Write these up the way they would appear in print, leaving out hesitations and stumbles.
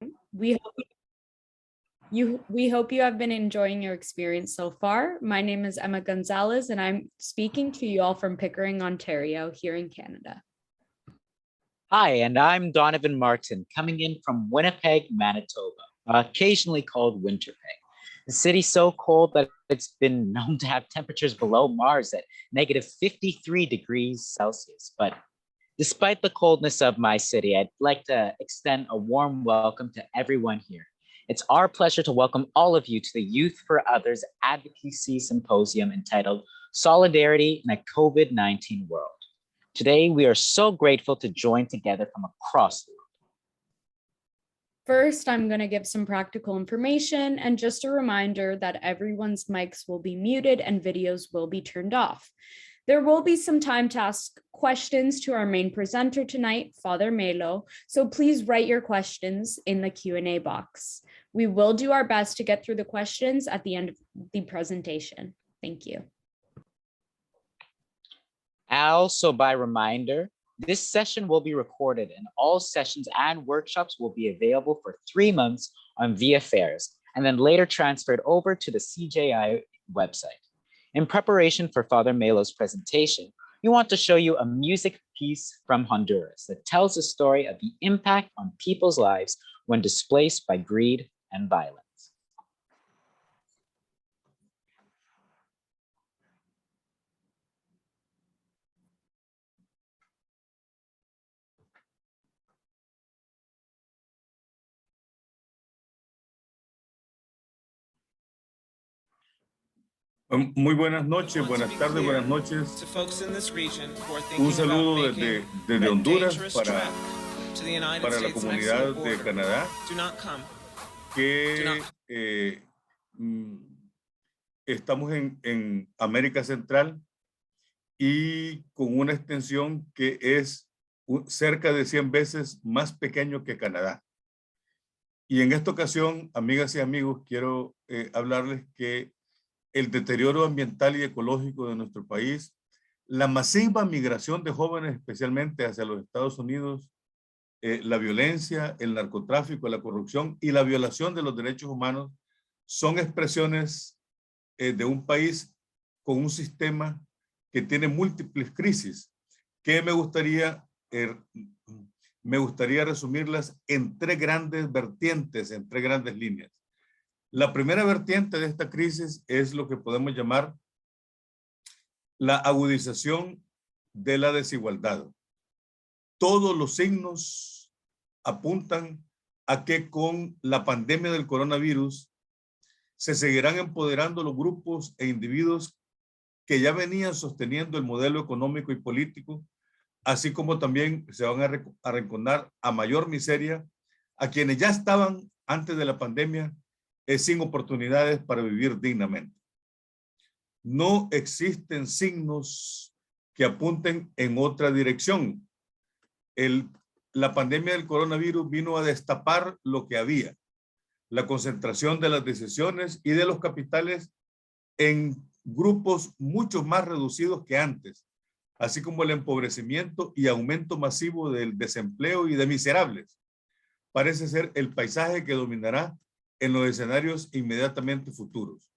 We hope we hope you have been enjoying your experience so far. My name is Emma Gonzalez, and I'm speaking to you all from Pickering, Ontario, here in Canada. Hi, and I'm Donovan Martin, coming in from Winnipeg, Manitoba, occasionally called Winterpeg. The city's so cold that it's been known to have temperatures below Mars at -53 degrees Celsius. But despite the coldness of my city, I'd like to extend a warm welcome to everyone here. It's our pleasure to welcome all of you to the Youth for Others Advocacy Symposium entitled Solidarity in a COVID-19 World. Today, we are so grateful to join together from across the world. First, I'm going to give some practical information and just a reminder that everyone's mics will be muted and videos will be turned off. There will be some time to ask questions to our main presenter tonight, Father Melo, so please write your questions in the Q&A box. We will do our best to get through the questions at the end of the presentation. Thank you. Also, by reminder, this session will be recorded and all sessions and workshops will be available for 3 months on ViaFairs and then later transferred over to the CJI website. In preparation for Father Melo's presentation, we want to show you a music piece from Honduras that tells the story of the impact on people's lives when displaced by greed and violence. Muy buenas noches, buenas tardes, buenas noches. Un saludo desde Honduras para la comunidad de Canadá que estamos en América Central y con una extensión que es cerca de 100 veces más pequeño que Canadá. Y en esta ocasión, amigas y amigos, quiero hablarles que el deterioro ambiental y ecológico de nuestro país, la masiva migración de jóvenes, especialmente hacia los Estados Unidos, la violencia, el narcotráfico, la corrupción y la violación de los derechos humanos son expresiones de un país con un sistema que tiene múltiples crisis, que me gustaría resumirlas en 3 grandes vertientes, en 3 grandes líneas. La primera vertiente de esta crisis es lo que podemos llamar la agudización de la desigualdad. Todos los signos apuntan a que con la pandemia del coronavirus se seguirán empoderando los grupos e individuos que ya venían sosteniendo el modelo económico y político, así como también se van a arrinconar a mayor miseria a quienes ya estaban antes de la pandemia sin oportunidades para vivir dignamente. No existen signos que apunten en otra dirección. La pandemia del coronavirus vino a destapar lo que había, la concentración de las decisiones y de los capitales en grupos mucho más reducidos que antes, así como el empobrecimiento y aumento masivo del desempleo y de miserables. Parece ser el paisaje que dominará en los escenarios inmediatamente futuros.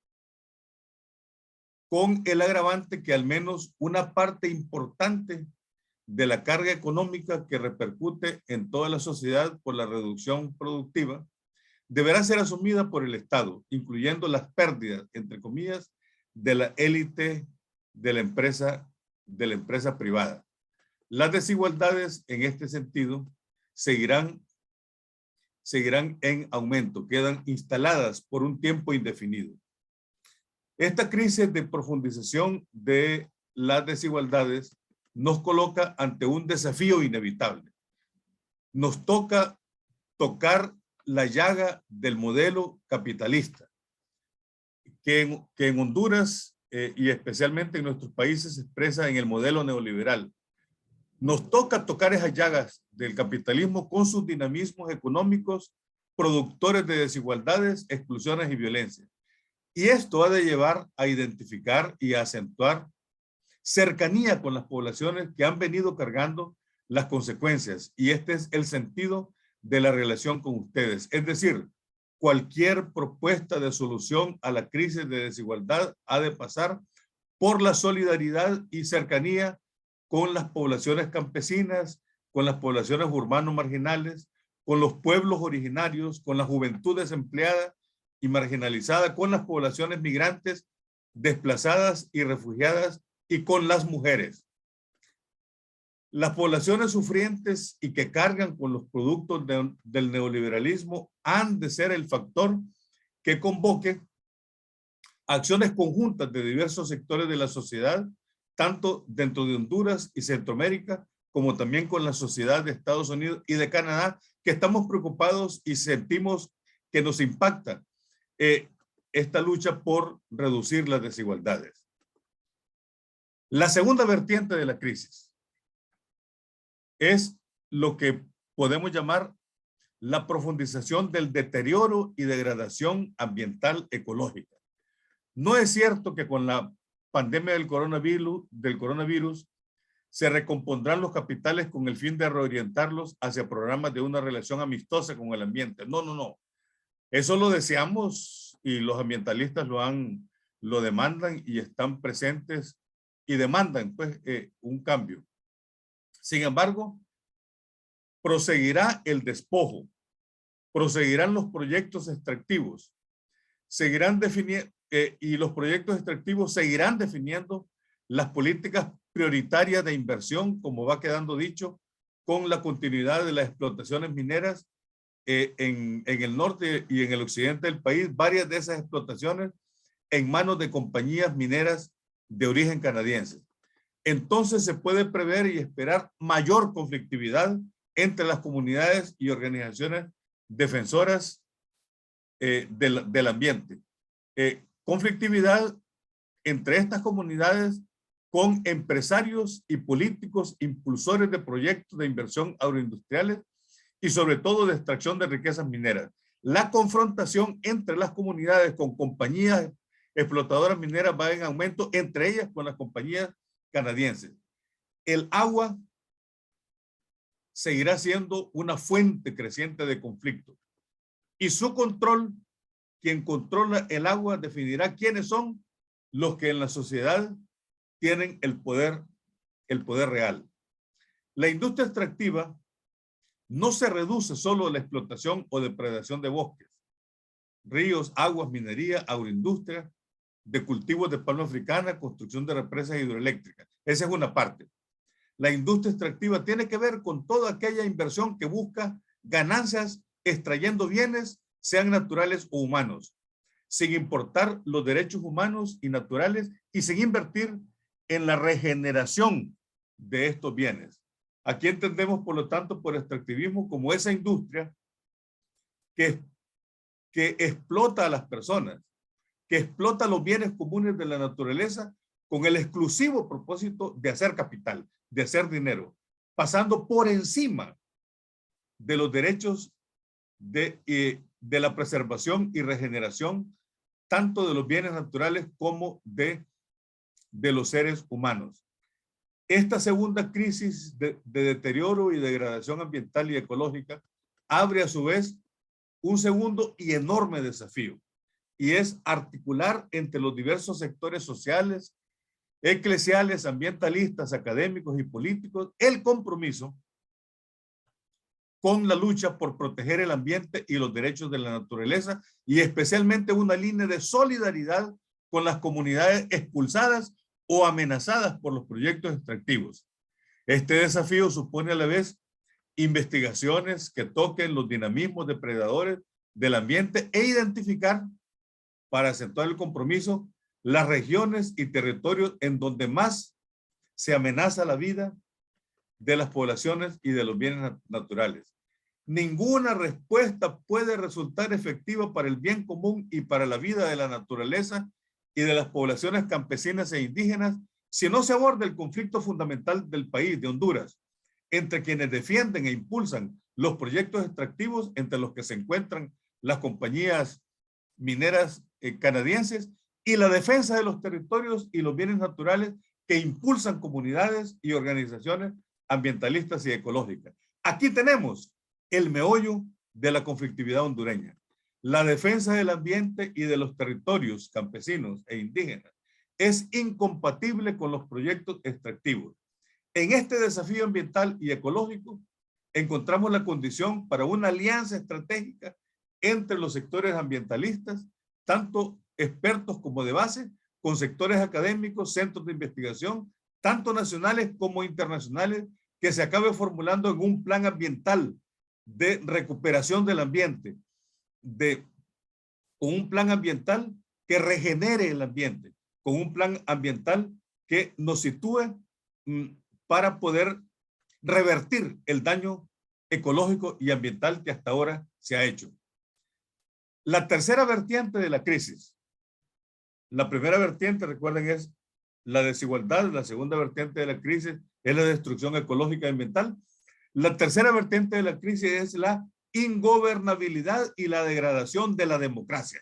Con el agravante que al menos una parte importante de la carga económica que repercute en toda la sociedad por la reducción productiva deberá ser asumida por el Estado, incluyendo las pérdidas, entre comillas, de la élite de la empresa privada. Las desigualdades en este sentido seguirán en aumento, quedan instaladas por un tiempo indefinido. Esta crisis de profundización de las desigualdades nos coloca ante un desafío inevitable. Nos toca tocar la llaga del modelo capitalista, que en Honduras y especialmente en nuestros países se expresa en el modelo neoliberal. Nos toca tocar esas llagas del capitalismo con sus dinamismos económicos, productores de desigualdades, exclusiones y violencia. Y esto ha de llevar a identificar y a acentuar cercanía con las poblaciones que han venido cargando las consecuencias. Y este es el sentido de la relación con ustedes. Es decir, cualquier propuesta de solución a la crisis de desigualdad ha de pasar por la solidaridad y cercanía con las poblaciones campesinas, con las poblaciones urbanos marginales, con los pueblos originarios, con la juventud desempleada y marginalizada, con las poblaciones migrantes, desplazadas y refugiadas, y con las mujeres. Las poblaciones sufrientes y que cargan con los productos del neoliberalismo han de ser el factor que convoque acciones conjuntas de diversos sectores de la sociedad, tanto dentro de Honduras y Centroamérica, como también con la sociedad de Estados Unidos y de Canadá, que estamos preocupados y sentimos que nos impacta esta lucha por reducir las desigualdades. La segunda vertiente de la crisis es lo que podemos llamar la profundización del deterioro y degradación ambiental ecológica. No es cierto que con la pandemia del coronavirus se recompondrán los capitales con el fin de reorientarlos hacia programas de una relación amistosa con el ambiente. No, no, no. Eso lo deseamos y los ambientalistas lo demandan y están presentes y demandan pues un cambio. Sin embargo, proseguirá el despojo, proseguirán los proyectos extractivos, seguirán definiendo y los proyectos extractivos seguirán definiendo las políticas prioritarias de inversión, como va quedando dicho, con la continuidad de las explotaciones mineras en el norte y en el occidente del país, varias de esas explotaciones en manos de compañías mineras de origen canadiense. Entonces se puede prever y esperar mayor conflictividad entre las comunidades y organizaciones defensoras del ambiente. Conflictividad entre estas comunidades con empresarios y políticos impulsores de proyectos de inversión agroindustriales y sobre todo de extracción de riquezas mineras. La confrontación entre las comunidades con compañías explotadoras mineras va en aumento, entre ellas con las compañías canadienses. El agua seguirá siendo una fuente creciente de conflicto y su control, quien controla el agua definirá quiénes son los que en la sociedad tienen el poder real. La industria extractiva no se reduce solo a la explotación o depredación de bosques, ríos, aguas, minería, agroindustria, de cultivos de palma africana, construcción de represas hidroeléctricas. Esa es una parte. La industria extractiva tiene que ver con toda aquella inversión que busca ganancias extrayendo bienes, sean naturales o humanos, sin importar los derechos humanos y naturales y sin invertir en la regeneración de estos bienes. Aquí entendemos, por lo tanto, por extractivismo como esa industria que explota a las personas, que explota los bienes comunes de la naturaleza con el exclusivo propósito de hacer capital, de hacer dinero, pasando por encima de los derechos de la preservación y regeneración, tanto de los bienes naturales como de los seres humanos. Esta segunda crisis de deterioro y degradación ambiental y ecológica abre a su vez un segundo y enorme desafío, y es articular entre los diversos sectores sociales, eclesiales, ambientalistas, académicos y políticos el compromiso con la lucha por proteger el ambiente y los derechos de la naturaleza, y especialmente una línea de solidaridad con las comunidades expulsadas o amenazadas por los proyectos extractivos. Este desafío supone a la vez investigaciones que toquen los dinamismos depredadores del ambiente e identificar, para acentuar el compromiso, las regiones y territorios en donde más se amenaza la vida de las poblaciones y de los bienes naturales. Ninguna respuesta puede resultar efectiva para el bien común y para la vida de la naturaleza y de las poblaciones campesinas e indígenas si no se aborda el conflicto fundamental del país, de Honduras, entre quienes defienden e impulsan los proyectos extractivos, entre los que se encuentran las compañías mineras canadienses, y la defensa de los territorios y los bienes naturales que impulsan comunidades y organizaciones ambientalistas y ecológicas. Aquí tenemos el meollo de la conflictividad hondureña. La defensa del ambiente y de los territorios campesinos e indígenas es incompatible con los proyectos extractivos. En este desafío ambiental y ecológico encontramos la condición para una alianza estratégica entre los sectores ambientalistas, tanto expertos como de base, con sectores académicos, centros de investigación, tanto nacionales como internacionales, que se acabe formulando en un plan ambiental de recuperación del ambiente, con un plan ambiental que regenere el ambiente, con un plan ambiental que nos sitúe para poder revertir el daño ecológico y ambiental que hasta ahora se ha hecho. La tercera vertiente de la crisis. La primera vertiente, recuerden, es la desigualdad. La segunda vertiente de la crisis es la destrucción ecológica y ambiental. La tercera vertiente de la crisis es la ingobernabilidad y la degradación de la democracia.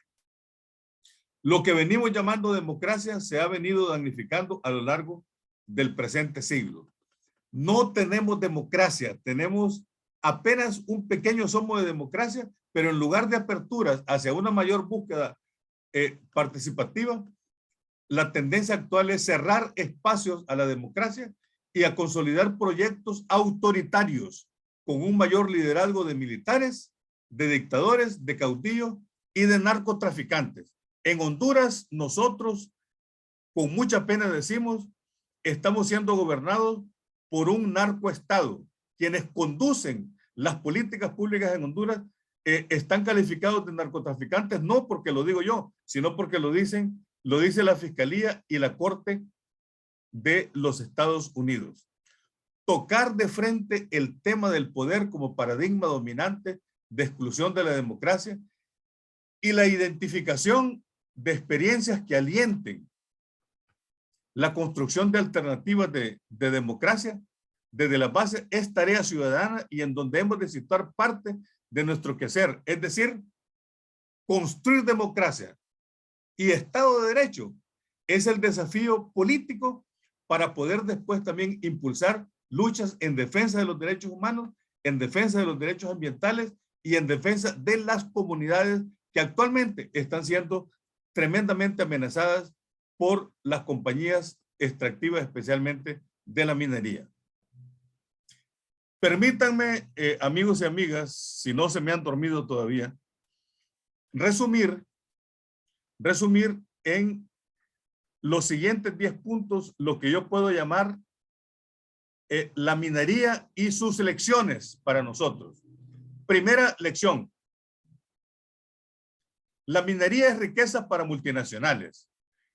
Lo que venimos llamando democracia se ha venido damnificando a lo largo del presente siglo. No tenemos democracia, tenemos apenas un pequeño asomo de democracia, pero en lugar de aperturas hacia una mayor búsqueda participativa, la tendencia actual es cerrar espacios a la democracia y a consolidar proyectos autoritarios con un mayor liderazgo de militares, de dictadores, de caudillos y de narcotraficantes. En Honduras, nosotros, con mucha pena decimos, estamos siendo gobernados por un narcoestado. Quienes conducen las políticas públicas en Honduras están calificados de narcotraficantes, no porque lo digo yo, sino porque lo dice la Fiscalía y la Corte de los Estados Unidos. Tocar de frente el tema del poder como paradigma dominante de exclusión de la democracia y la identificación de experiencias que alienten la construcción de alternativas de democracia desde la base es tarea ciudadana y en donde hemos de situar parte de nuestro quehacer, es decir, construir democracia y Estado de Derecho es el desafío político para poder después también impulsar luchas en defensa de los derechos humanos, en defensa de los derechos ambientales y en defensa de las comunidades que actualmente están siendo tremendamente amenazadas por las compañías extractivas, especialmente de la minería. Permítanme, amigos y amigas, si no se me han dormido todavía, resumir en los siguientes 10 puntos lo que yo puedo llamar la minería y sus lecciones para nosotros. Primera lección. La minería es riqueza para multinacionales,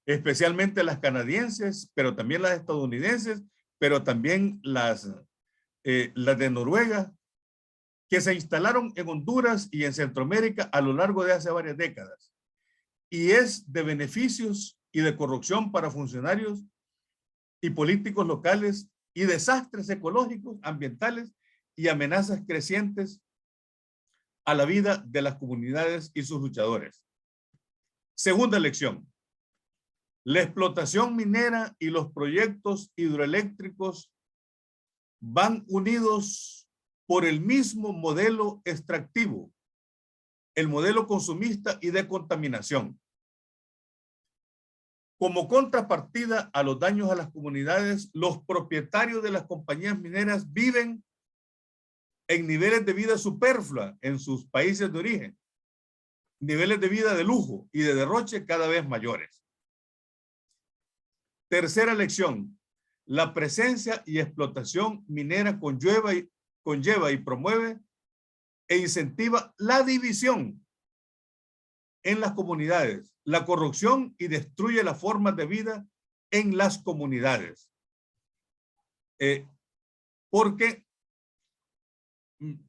especialmente las canadienses, pero también las estadounidenses, pero también las de Noruega, que se instalaron en Honduras y en Centroamérica a lo largo de hace varias décadas. Y es de beneficios y de corrupción para funcionarios y políticos locales y desastres ecológicos, ambientales y amenazas crecientes a la vida de las comunidades y sus luchadores. Segunda lección. La explotación minera y los proyectos hidroeléctricos van unidos por el mismo modelo extractivo, el modelo consumista y de contaminación. Como contrapartida a los daños a las comunidades, los propietarios de las compañías mineras viven en niveles de vida superflua en sus países de origen, niveles de vida de lujo y de derroche cada vez mayores. Tercera lección. La presencia y explotación minera conlleva y promueve e incentiva la división en las comunidades, la corrupción y destruye las formas de vida en las comunidades. Porque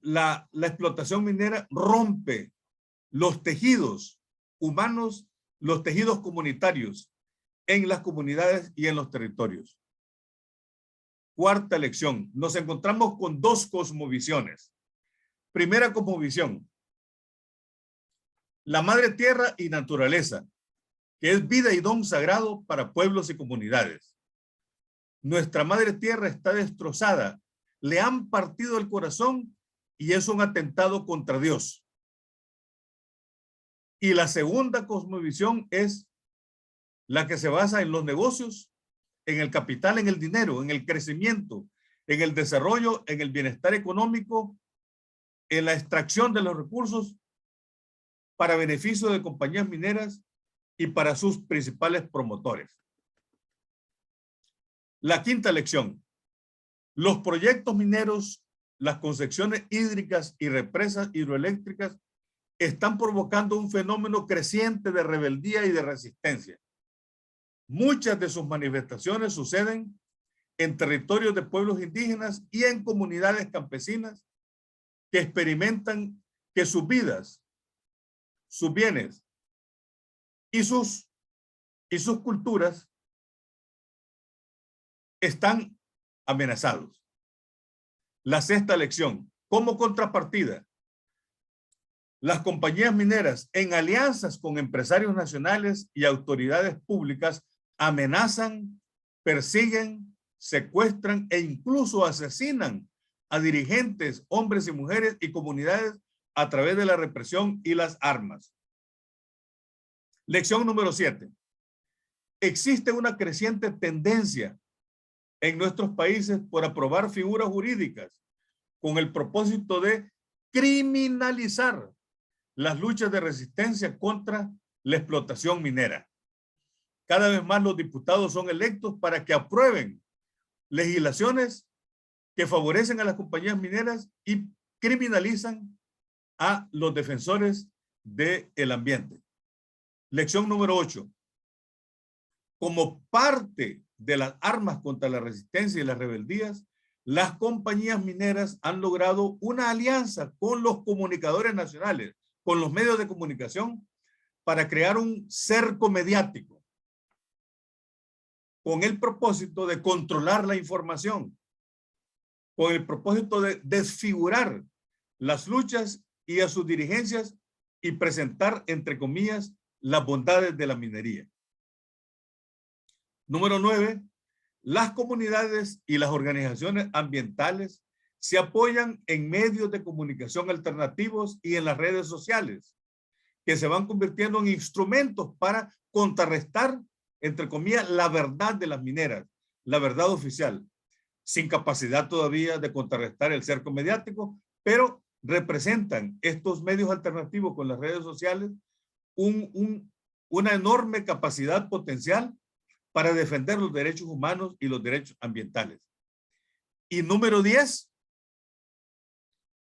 la explotación minera rompe los tejidos humanos, los tejidos comunitarios en las comunidades y en los territorios. Cuarta lección. Nos encontramos con dos cosmovisiones. Primera cosmovisión. La madre tierra y naturaleza, que es vida y don sagrado para pueblos y comunidades. Nuestra madre tierra está destrozada. Le han partido el corazón y es un atentado contra Dios. Y la segunda cosmovisión es la que se basa en los negocios, en el capital, en el dinero, en el crecimiento, en el desarrollo, en el bienestar económico, en la extracción de los recursos para beneficio de compañías mineras y para sus principales promotores. La quinta lección. Los proyectos mineros, las concesiones hídricas y represas hidroeléctricas están provocando un fenómeno creciente de rebeldía y de resistencia. Muchas de sus manifestaciones suceden en territorios de pueblos indígenas y en comunidades campesinas que experimentan que sus vidas, sus bienes y sus culturas están amenazados. La sexta lección. Como contrapartida, las compañías mineras, en alianzas con empresarios nacionales y autoridades públicas, amenazan, persiguen, secuestran e incluso asesinan a dirigentes, hombres y mujeres y comunidades a través de la represión y las armas. Lección número 7. Existe una creciente tendencia en nuestros países por aprobar figuras jurídicas con el propósito de criminalizar las luchas de resistencia contra la explotación minera. Cada vez más los diputados son electos para que aprueben legislaciones que favorecen a las compañías mineras y criminalizan a los defensores del ambiente. Lección número 8. Como parte de las armas contra la resistencia y las rebeldías, las compañías mineras han logrado una alianza con los comunicadores nacionales, con los medios de comunicación, para crear un cerco mediático con el propósito de controlar la información, con el propósito de desfigurar las luchas y a sus dirigencias y presentar, entre comillas, las bondades de la minería. Número 9. Las comunidades y las organizaciones ambientales se apoyan en medios de comunicación alternativos y en las redes sociales, que se van convirtiendo en instrumentos para contrarrestar, entre comillas, la verdad de las mineras, la verdad oficial, sin capacidad todavía de contrarrestar el cerco mediático, pero representan estos medios alternativos con las redes sociales una enorme capacidad potencial para defender los derechos humanos y los derechos ambientales. Y número 10,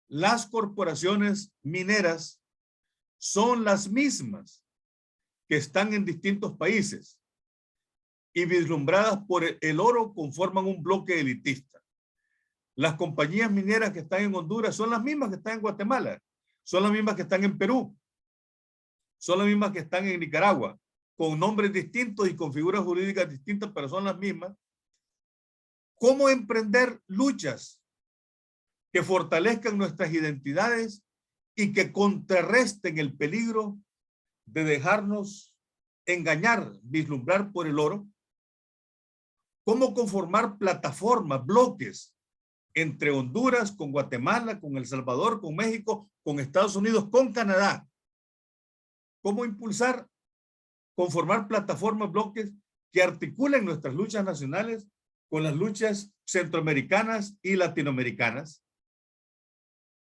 las corporaciones mineras son las mismas que están en distintos países y vislumbradas por el oro conforman un bloque elitista. Las compañías mineras que están en Honduras son las mismas que están en Guatemala, son las mismas que están en Perú, son las mismas que están en Nicaragua, con nombres distintos y con figuras jurídicas distintas, pero son las mismas. ¿Cómo emprender luchas que fortalezcan nuestras identidades y que contrarresten el peligro de dejarnos engañar, vislumbrar por el oro? ¿Cómo conformar plataformas, bloques entre Honduras, con Guatemala, con El Salvador, con México, con Estados Unidos, con Canadá? ¿Cómo impulsar, conformar plataformas, bloques que articulen nuestras luchas nacionales con las luchas centroamericanas y latinoamericanas?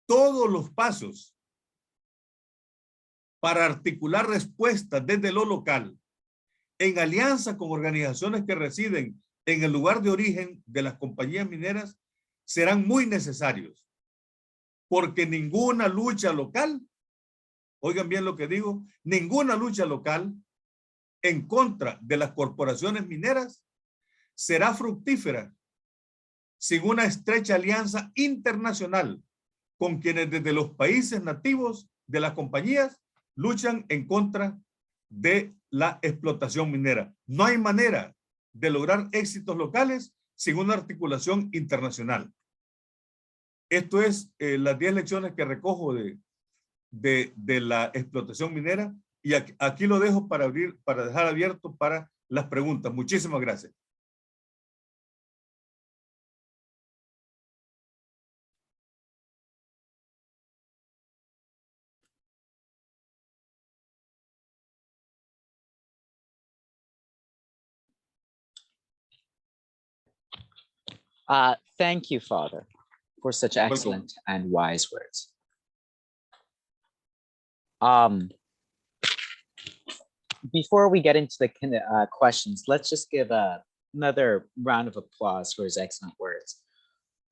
Todos los pasos para articular respuestas desde lo local, en alianza con organizaciones que residen en el lugar de origen de las compañías mineras, serán muy necesarios, porque ninguna lucha local, oigan bien lo que digo, ninguna lucha local en contra de las corporaciones mineras será fructífera sin una estrecha alianza internacional con quienes desde los países nativos de las compañías luchan en contra de la explotación minera. No hay manera de lograr éxitos locales sin una articulación internacional. Esto es las 10 lecciones que recojo de la explotación minera, y aquí lo dejo para dejar abierto para las preguntas. Muchísimas gracias. Thank you, Father, for such excellent and wise words. Before we get into the questions, let's just give another round of applause for his excellent words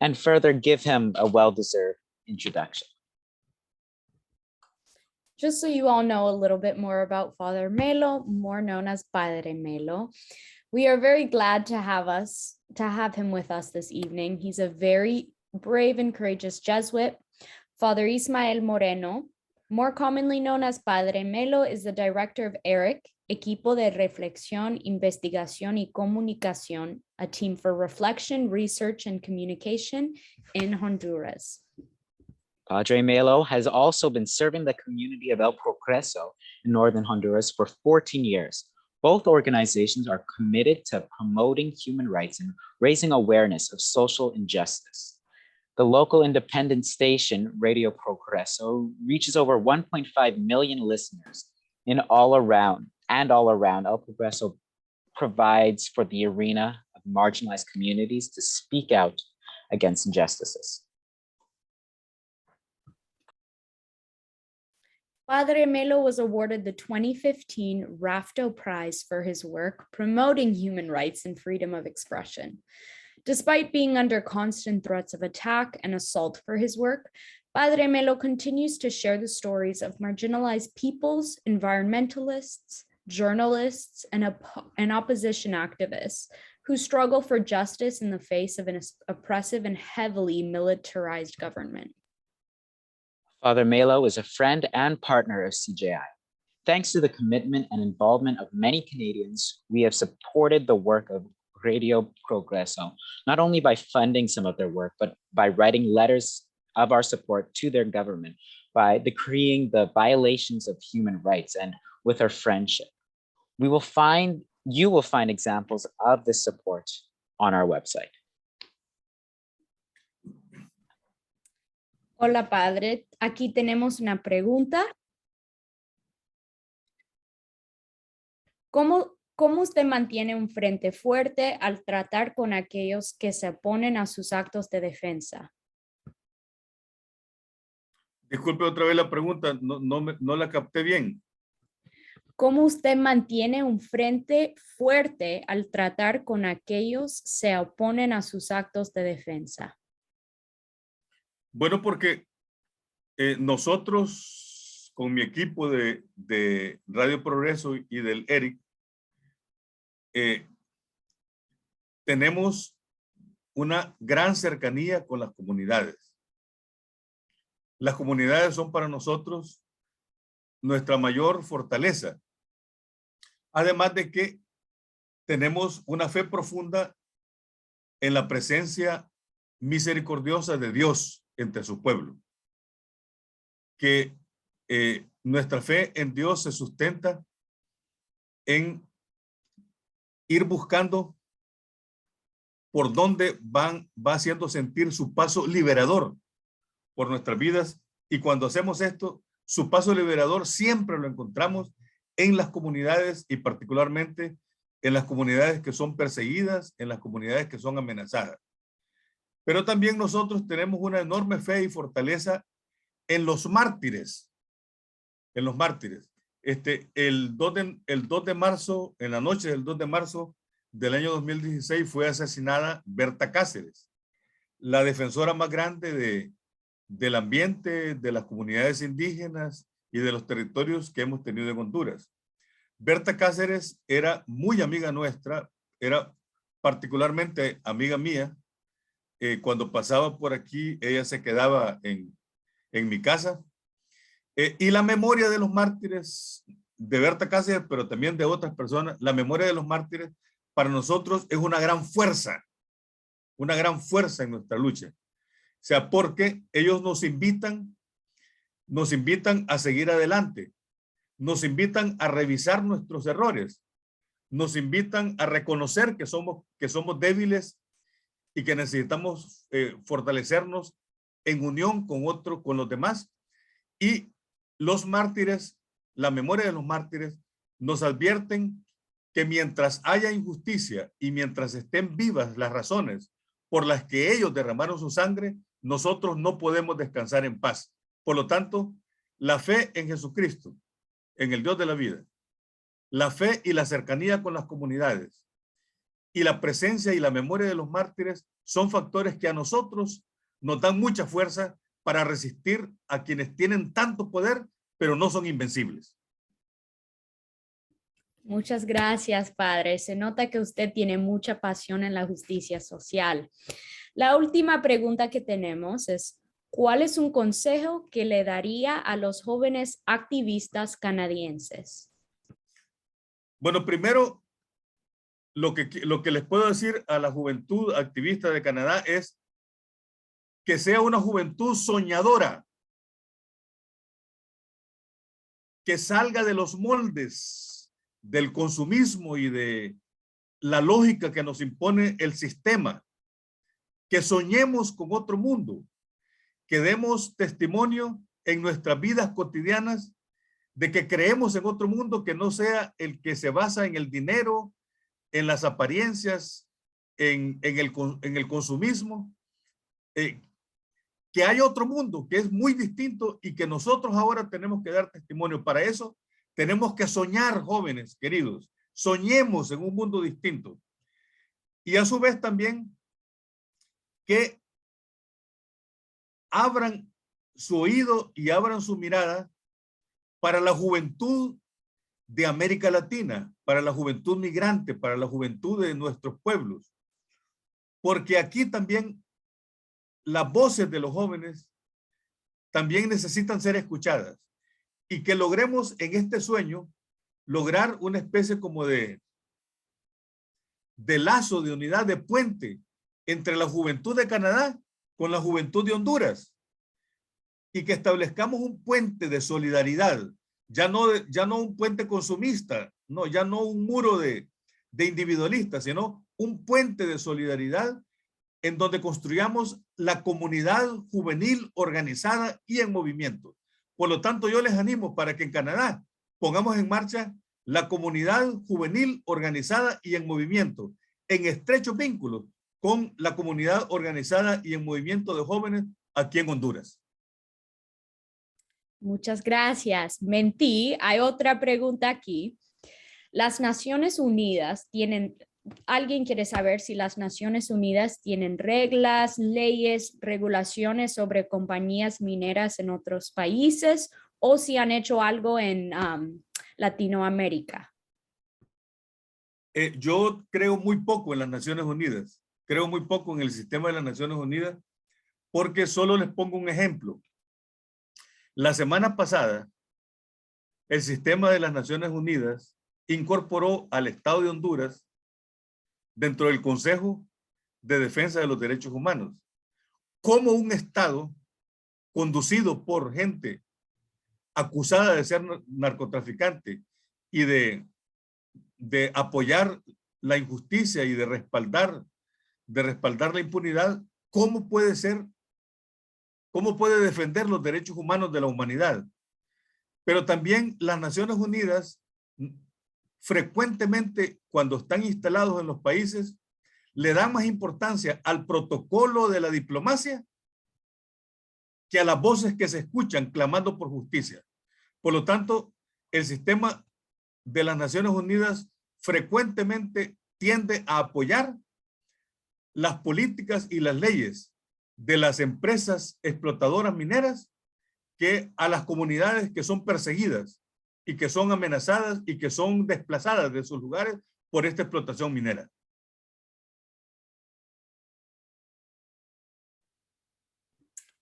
and further give him a well-deserved introduction. Just so you all know a little bit more about Father Melo, more known as Padre Melo, we are very glad to have him with us this evening. He's a very brave and courageous Jesuit. Father Ismael Moreno, more commonly known as Padre Melo, is the director of ERIC, Equipo de Reflexión, Investigación y Comunicación, a team for reflection, research, and communication in Honduras. Padre Melo has also been serving the community of El Progreso in northern Honduras for 14 years. Both organizations are committed to promoting human rights and raising awareness of social injustice. The local independent station, Radio Progreso, reaches over 1.5 million listeners all around. El Progreso provides for the arena of marginalized communities to speak out against injustices. Padre Melo was awarded the 2015 Rafto Prize for his work promoting human rights and freedom of expression. Despite being under constant threats of attack and assault for his work, Padre Melo continues to share the stories of marginalized peoples, environmentalists, journalists, and opposition activists who struggle for justice in the face of an oppressive and heavily militarized government. Father Melo is a friend and partner of CJI. Thanks to the commitment and involvement of many Canadians, we have supported the work of Radio Progreso, not only by funding some of their work, but by writing letters of our support to their government, by decreeing the violations of human rights, and with our friendship. You will find examples of this support on our website. Hola, Padre. Aquí tenemos una pregunta. ¿Cómo usted mantiene un frente fuerte al tratar con aquellos que se oponen a sus actos de defensa? Disculpe otra vez la pregunta, no la capté bien. ¿Cómo usted mantiene un frente fuerte al tratar con aquellos que se oponen a sus actos de defensa? Bueno, porque nosotros con mi equipo de Radio Progreso y del ERIC tenemos una gran cercanía con las comunidades. Las comunidades son para nosotros nuestra mayor fortaleza. Además de que tenemos una fe profunda en la presencia misericordiosa de Dios entre su pueblo. Que nuestra fe en Dios se sustenta en ir buscando por dónde va haciendo sentir su paso liberador por nuestras vidas. Y cuando hacemos esto, su paso liberador siempre lo encontramos en las comunidades y particularmente en las comunidades que son perseguidas, en las comunidades que son amenazadas. Pero también nosotros tenemos una enorme fe y fortaleza en los mártires. En los mártires. El 2 de marzo, en la noche del 2 de marzo del año 2016 fue asesinada Berta Cáceres, la defensora más grande del ambiente, de las comunidades indígenas y de los territorios que hemos tenido en Honduras. Berta Cáceres era muy amiga nuestra, era particularmente amiga mía. Cuando pasaba por aquí, ella se quedaba en mi casa. Y la memoria de los mártires de Berta Cáceres, pero también de otras personas, la memoria de los mártires para nosotros es una gran fuerza en nuestra lucha. O sea, porque ellos nos invitan a seguir adelante, nos invitan a revisar nuestros errores, nos invitan a reconocer que somos débiles y que necesitamos fortalecernos en unión con los demás. Y los mártires, la memoria de los mártires, nos advierten que mientras haya injusticia y mientras estén vivas las razones por las que ellos derramaron su sangre, nosotros no podemos descansar en paz. Por lo tanto, la fe en Jesucristo, en el Dios de la vida, la fe y la cercanía con las comunidades y la presencia y la memoria de los mártires son factores que a nosotros nos dan mucha fuerza para resistir a quienes tienen tanto poder, pero no son invencibles. Muchas gracias, padre. Se nota que usted tiene mucha pasión en la justicia social. La última pregunta que tenemos es, ¿cuál es un consejo que le daría a los jóvenes activistas canadienses? Bueno, primero, lo que les puedo decir a la juventud activista de Canadá es que sea una juventud soñadora, que salga de los moldes del consumismo y de la lógica que nos impone el sistema, que soñemos con otro mundo, que demos testimonio en nuestras vidas cotidianas de que creemos en otro mundo que no sea el que se basa en el dinero, en las apariencias, en el consumismo, que hay otro mundo que es muy distinto y que nosotros ahora tenemos que dar testimonio. Para eso tenemos que soñar, jóvenes queridos, soñemos en un mundo distinto. Y a su vez también que abran su oído y abran su mirada para la juventud de América Latina, para la juventud migrante, para la juventud de nuestros pueblos. Porque aquí también las voces de los jóvenes también necesitan ser escuchadas y que logremos en este sueño lograr una especie como de lazo, de unidad, de puente entre la juventud de Canadá con la juventud de Honduras y que establezcamos un puente de solidaridad, ya no un puente consumista, no, ya no un muro de individualistas, sino un puente de solidaridad en donde construyamos la comunidad juvenil organizada y en movimiento. Por lo tanto, yo les animo para que en Canadá pongamos en marcha la comunidad juvenil organizada y en movimiento, en estrechos vínculos con la comunidad organizada y en movimiento de jóvenes aquí en Honduras. Muchas gracias. Mentí. Hay otra pregunta aquí. Las Naciones Unidas tienen, ¿alguien quiere saber si las Naciones Unidas tienen reglas, leyes, regulaciones sobre compañías mineras en otros países o si han hecho algo en Latinoamérica? Yo creo muy poco en las Naciones Unidas. Creo muy poco en el sistema de las Naciones Unidas porque solo les pongo un ejemplo. La semana pasada, el sistema de las Naciones Unidas incorporó al Estado de Honduras dentro del Consejo de Defensa de los Derechos Humanos, como un Estado conducido por gente acusada de ser narcotraficante y de apoyar la injusticia y de respaldar la impunidad, ¿cómo puede defender los derechos humanos de la humanidad? Pero también las Naciones Unidas frecuentemente cuando están instalados en los países le dan más importancia al protocolo de la diplomacia que a las voces que se escuchan clamando por justicia. Por lo tanto, el sistema de las Naciones Unidas frecuentemente tiende a apoyar las políticas y las leyes de las empresas explotadoras mineras que a las comunidades que son perseguidas y que son amenazadas y que son desplazadas de sus lugares por esta explotación minera.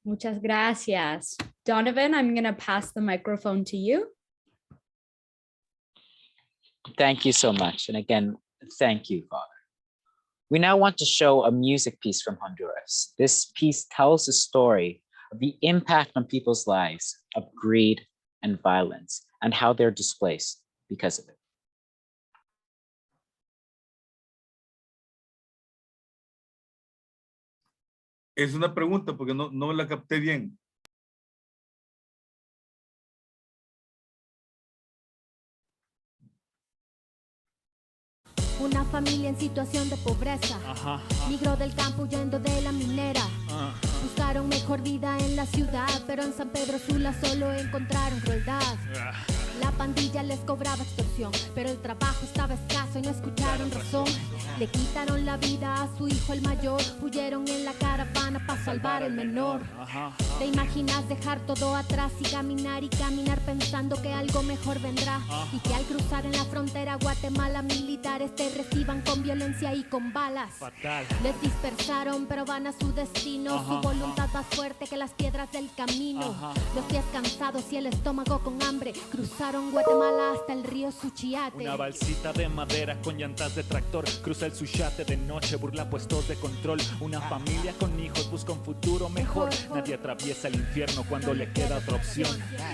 Muchas gracias. Donovan, I'm going to pass the microphone to you. Thank you so much. And again, thank you, Father. We now want to show a music piece from Honduras. This piece tells the story of the impact on people's lives of greed and violence and how they're displaced because of it. Es una pregunta porque no la capté bien. Una familia en situación de pobreza migró del campo huyendo de la minera. Buscaron mejor vida en la ciudad, pero en San Pedro Sula solo encontraron crueldad. La pandilla les cobraba extorsión, pero el trabajo estaba escaso y no escucharon razón. Le quitaron la vida a su hijo el mayor, huyeron en la caravana para salvar el menor. ¿Te imaginas dejar todo atrás y caminar pensando que algo mejor vendrá? Y que al cruzar en la frontera Guatemala militares te reciban con violencia y con balas. Fatal. Les dispersaron pero van a su destino, su voluntad más fuerte que las piedras del camino. Los pies cansados y el estómago con hambre, cruzaron Guatemala hasta el río Suchiate. Una balsita de madera con llantas de tractor cruza el Suchiate de noche, burla puestos de control. Una familia con hijos busca un futuro mejor. Nadie atraviesa el infierno cuando le queda otra opción.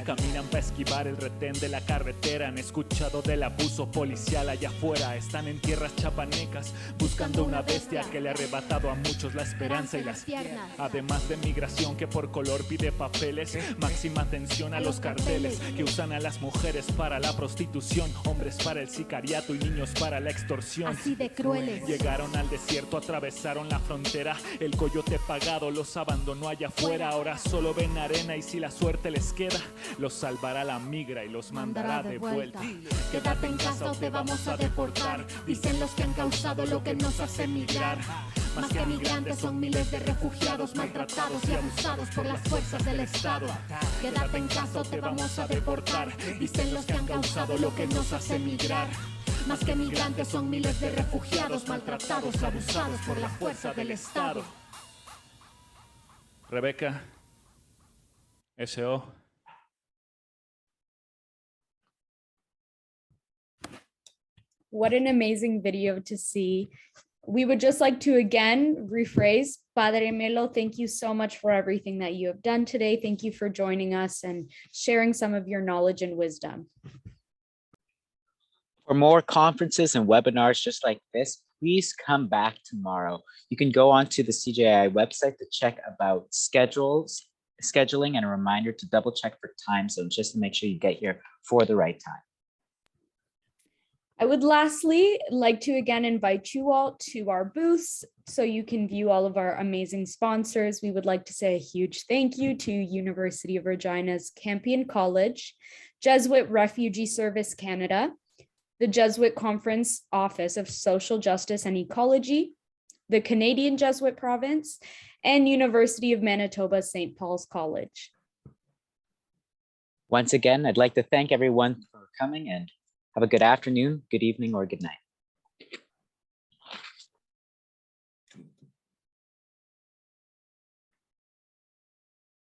Caminan para esquivar el retén de la carretera. Han escuchado del abuso policial allá afuera. Están en tierras chapanecas buscando una bestia que le ha arrebatado a muchos la esperanza y las piernas. Además de migración que por color pide papeles, máxima atención a los carteles que usan a las mujeres para la prostitución, hombres para el sicariato y niños para la extorsión. Así de crueles. Llegaron al desierto, atravesaron la frontera. El coyote pagado los abandonó allá afuera. Ahora solo ven arena y si la suerte les queda, los salvará la migra y los mandará de vuelta. Quédate en casa o te vamos a deportar, dicen los que han causado lo que nos hace migrar. Más que migrantes son miles de refugiados maltratados y abusados por las fuerzas del Estado. Quédate en casa o te vamos a deportar, dicen los que han causado lo que nos hace migrar. Más que migrantes son miles de refugiados maltratados y abusados por la fuerza del Estado. Rebeca, S.O. What an amazing video to see. We would just like to again rephrase, Padre Melo, thank you so much for everything that you have done today. Thank you for joining us and sharing some of your knowledge and wisdom. For more conferences and webinars just like this, please come back tomorrow. You can go onto the CJI website to check about scheduling, and a reminder to double check for time zones just to make sure you get here for the right time. I would lastly like to again invite you all to our booths so you can view all of our amazing sponsors. We would like to say a huge thank you to University of Regina's Campion College, Jesuit Refugee Service Canada, the Jesuit Conference Office of Social Justice and Ecology, the Canadian Jesuit Province, and University of Manitoba St. Paul's College. Once again, I'd like to thank everyone for coming and have a good afternoon, good evening, or good night.